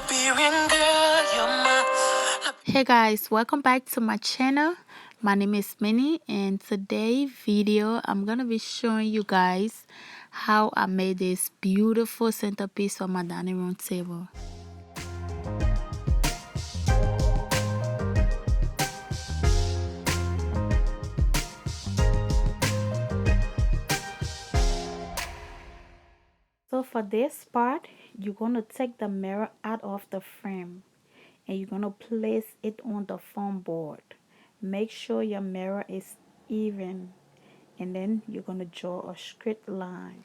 Liberian girl, you're my. Hey guys, welcome back to my channel. My name is Minnie, and today video I'm gonna be showing you guys how I made this beautiful centerpiece for my dining room table. So for this part, you're gonna take the mirror out of the frame and you're gonna place it on the foam board. Make sure your mirror is even, and then you're gonna draw a straight line.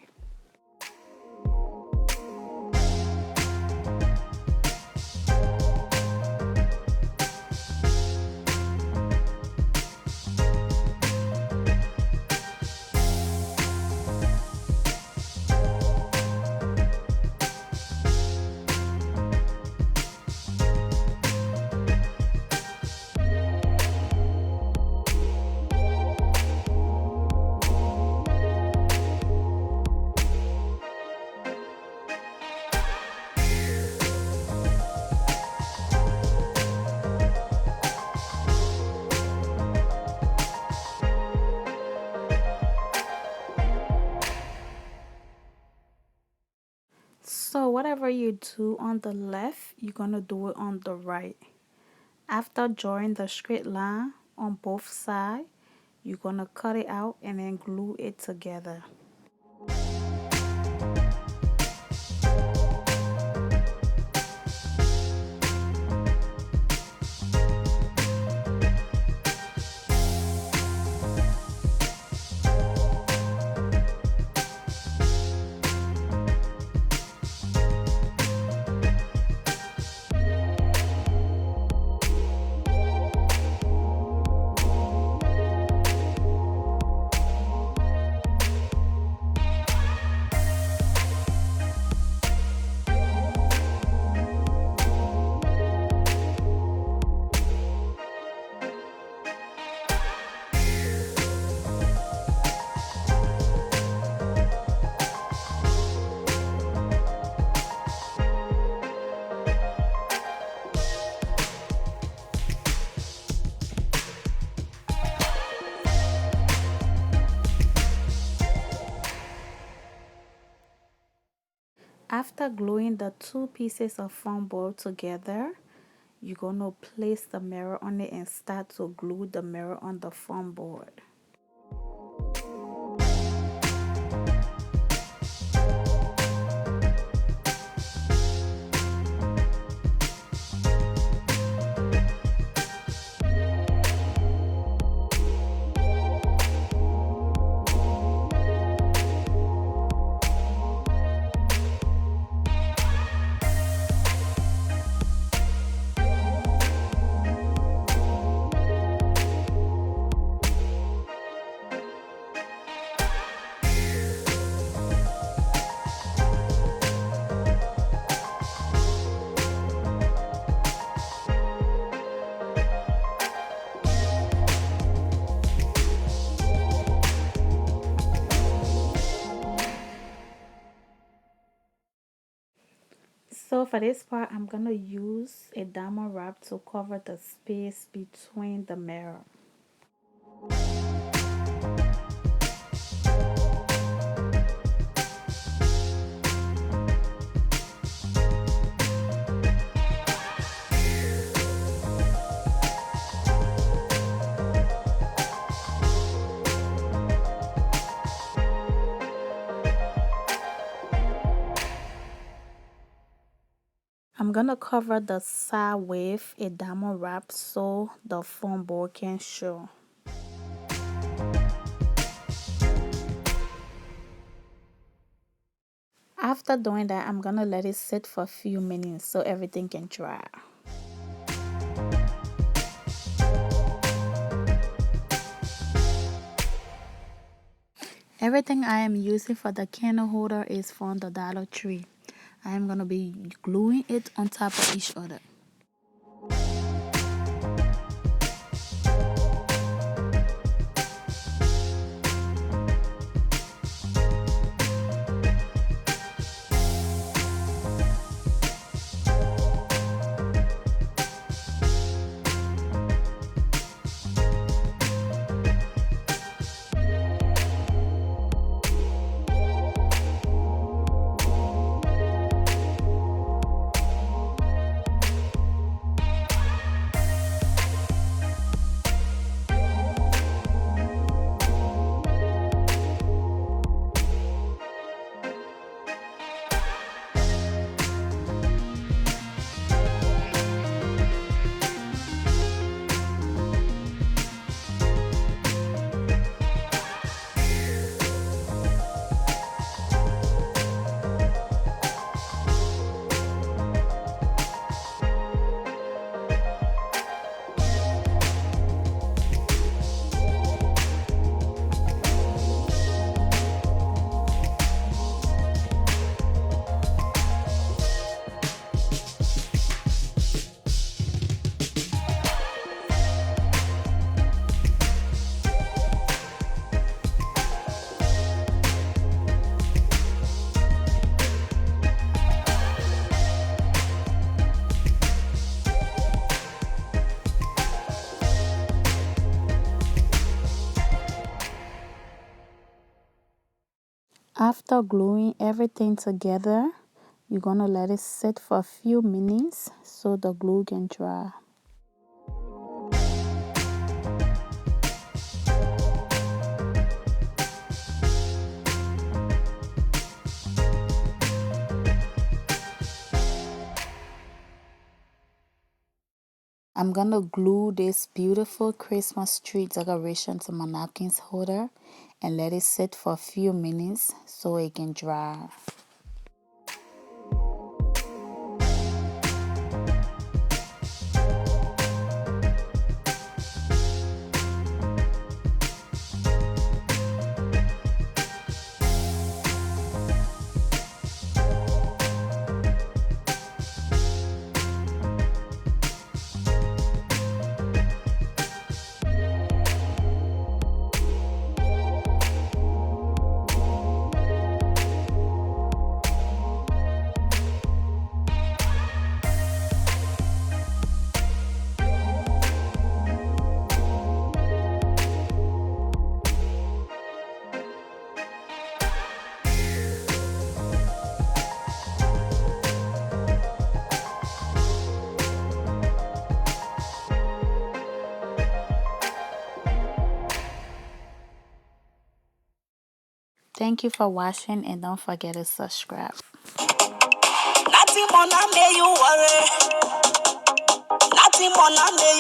So whatever you do on the left, you're gonna do it on the right. After drawing the straight line on both sides, you're gonna cut it out and then glue it together. After gluing the two pieces of foam board together, you're gonna place the mirror on it and start to glue the mirror on the foam board. So for this part, I'm gonna use a diamond wrap to cover the space between the mirror. I'm gonna cover the side with a diamond wrap so the foam board can show. After doing that, I'm gonna let it sit for a few minutes so everything can dry. Everything I am using for the candle holder is from the Dollar Tree. I am gonna be gluing it on top of each other. After gluing everything together, you're gonna let it sit for a few minutes so the glue can dry. I'm gonna glue this beautiful Christmas tree decoration to my napkins holder and let it sit for a few minutes so it can dry. Thank you for watching and don't forget to subscribe. Nothing more, now may you worry. Nothing more, now may